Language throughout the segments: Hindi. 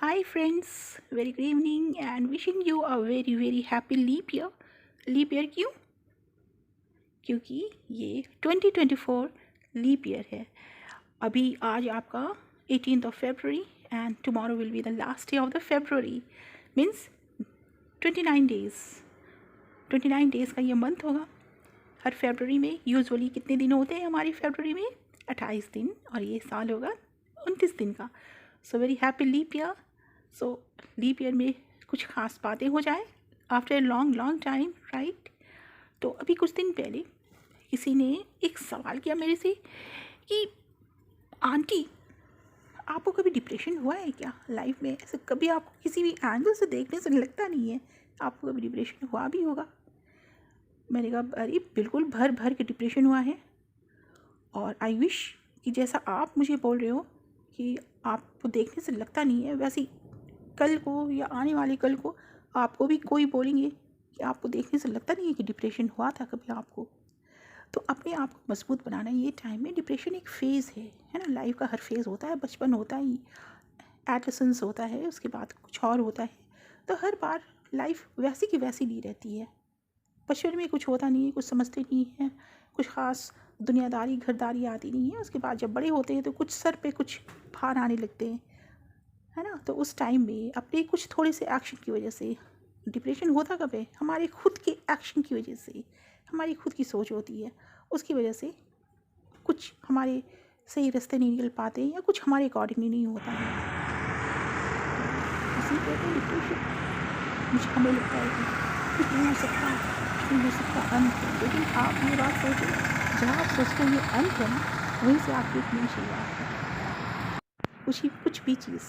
Hi friends, very good evening and wishing you a very happy leap year. Leap year क्यों? क्योंकि ये 2024 लीप ईयर है. अभी आज आपका 18th of February and tomorrow will be the last day of the February. Means 29 days. 29 days का ये मंथ होगा. हर फरवरी में यूजुअली कितने दिन होते हैं हमारी फरवरी में? 28 दिन. और ये साल होगा 29 दिन का. So very happy leap year. So leap year में कुछ ख़ास बातें हो जाए आफ्टर लॉन्ग टाइम, राइट? तो अभी कुछ दिन पहले किसी ने एक सवाल किया मेरे से कि आंटी, आपको कभी डिप्रेशन हुआ है क्या लाइफ में? ऐसे कभी आपको किसी भी एंगल से देखने से लगता नहीं है आपको कभी डिप्रेशन हुआ भी होगा? मैंने कहा अरे बिल्कुल भर के डिप्रेशन हुआ है. और आई विश कि जैसा आप मुझे बोल रहे हो कि आपको देखने से लगता नहीं है, वैसे कल को या आने वाले कल को आपको भी कोई बोलेंगे कि आपको देखने से लगता नहीं है कि डिप्रेशन हुआ था कभी आपको. तो अपने आप को मजबूत बनाना ये टाइम में. डिप्रेशन एक फ़ेज़ है ना. लाइफ का हर फेज़ होता है. बचपन होता है, एडोलेसेंस होता है, उसके बाद कुछ और होता है. तो हर बार लाइफ वैसी की वैसी नहीं रहती है. बचपन में कुछ होता नहीं है, कुछ समझते नहीं हैं, कुछ ख़ास दुनियादारी घरदारी आती नहीं है. उसके बाद जब बड़े होते हैं तो कुछ सर पे कुछ भार आने लगते हैं, है ना. तो उस टाइम में अपने कुछ थोड़े से एक्शन की वजह से डिप्रेशन होता कब है? हमारे खुद के एक्शन की वजह से. हमारी खुद की सोच होती है, उसकी वजह से कुछ हमारे सही रास्ते नहीं निकल पाते या कुछ हमारे अकॉर्डिंगली नहीं होता है. इसी कहते हैं डिप्रेशन. मुझे हमें लगता है कि कुछ नहीं हो सकता, कुछ नहीं हो सकता, अंत है. लेकिन आप ये बात सोचो, जहाँ आप सोचते हैं ये अंत है ना, वहीं से आपकी एक नई शुरुआत है. कुछ भी चीज़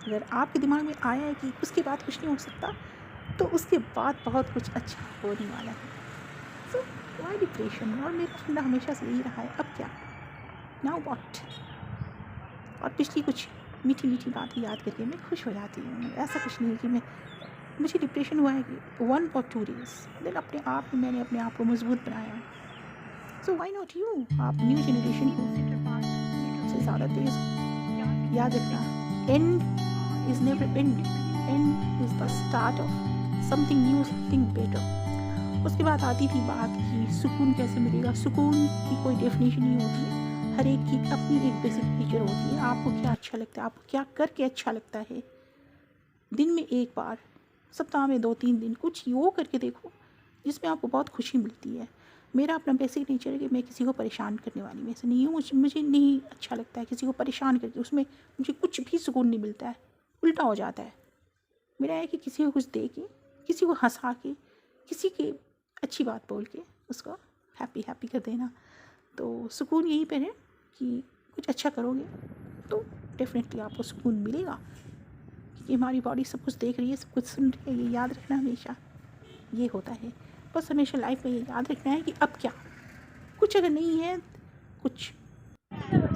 अगर आपके दिमाग में आया है कि उसके बाद कुछ नहीं हो सकता, तो उसके बाद बहुत कुछ अच्छा होने वाला है. सो वाई डिप्रेशन? और मेरा फंडा हमेशा से यही रहा है, अब क्या, नाउ व्हाट. और पिछली कुछ मीठी बातें याद करके मैं खुश हो जाती हूँ. ऐसा कुछ नहीं है कि मुझे डिप्रेशन हुआ है कि 1 or 2 days, देन अपने आप में मैंने अपने आप को मजबूत बनाया. सो वाई नॉट यू? आप न्यू जनरेशन को सबसे ज़्यादा तेज़ याद रखना, and is never end. End is the start of something new, something better. उसके बाद आती थी बात कि सुकून कैसे मिलेगा. सुकून की कोई डेफिनेशन नहीं होती है. हर एक की अपनी एक बेसिक नेचर होती है. आपको क्या अच्छा लगता है, आपको क्या करके अच्छा लगता है. दिन में एक बार, सप्ताह में 2-3 दिन कुछ योग करके देखो जिसमें आपको बहुत खुशी मिलती है. मेरा अपना बेसिक नेचर है कि मैं किसी को परेशान करने वाली में से नहीं हूँ. मुझे नहीं अच्छा लगता है किसी को परेशान करके, उसमें मुझे कुछ भी सुकून नहीं मिलता है. उल्टा हो जाता है. मेरा है कि किसी को कुछ दे के, किसी को हंसा के, किसी की अच्छी बात बोल के उसको हैप्पी कर देना. तो सुकून यहीं पर है कि कुछ अच्छा करोगे तो डेफिनेटली आपको सुकून मिलेगा. क्योंकि हमारी बॉडी सब कुछ देख रही है, सब कुछ सुन रही है. ये याद रखना हमेशा ये होता है. बस हमेशा लाइफ में ये याद रखना है कि अब क्या. कुछ अगर नहीं है, कुछ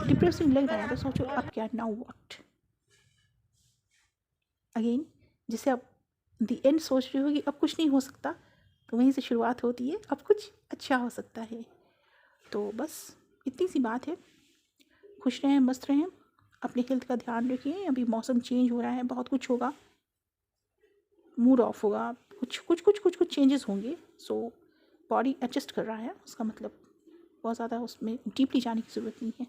डिप्रेसिंग लग रहा है, तो सोचो अब क्या, नाउ व्हाट. अगेन, जिसे आप द एंड सोच रहे हो कि अब कुछ नहीं हो सकता, तो वहीं से शुरुआत होती है अब कुछ अच्छा हो सकता है. तो बस इतनी सी बात है. खुश रहें, मस्त रहें, अपने हेल्थ का ध्यान रखिए. अभी मौसम चेंज हो रहा है, बहुत कुछ होगा, मूड ऑफ होगा, कुछ चेंजेस होंगे. सो बॉडी एडजस्ट कर रहा है, उसका मतलब बहुत ज़्यादा उसमें डीपली जाने की ज़रूरत नहीं है.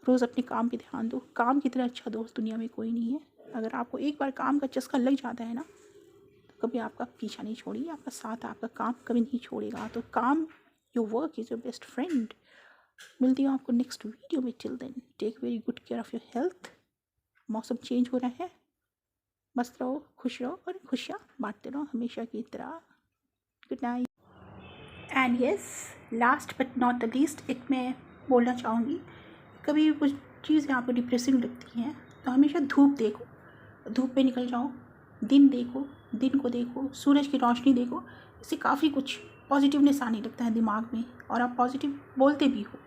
रोज़ अपने काम पे ध्यान दो. काम की तरह अच्छा दोस्त दुनिया में कोई नहीं है. अगर आपको एक बार काम का चस्का लग जाता है ना, तो कभी आपका पीछा नहीं छोड़ेगी, आपका साथ आपका काम कभी नहीं छोड़ेगा. तो काम, your work is your best friend. मिलती हूँ आपको नेक्स्ट वीडियो में. Till then take very good care of your health. मौसम चेंज हो रहा है, मस्त रहो, खुश रहो और खुशियाँ बांटते रहो हमेशा की तरह. Good night. And yes, last but not the least, एक मैं बोलना चाहूँगी, कभी कुछ चीज़ें आपको डिप्रेसिंग लगती हैं तो हमेशा धूप देखो, धूप में निकल जाओ, दिन देखो, दिन को देखो, सूरज की रोशनी देखो. इससे काफ़ी कुछ पॉजिटिवनेस आने लगता है दिमाग में और आप पॉजिटिव बोलते भी हो.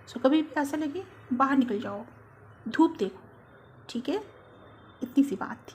सो कभी भी ऐसा लगे, बाहर निकल जाओ, धूप देखो. ठीक है, इतनी सी बात थी.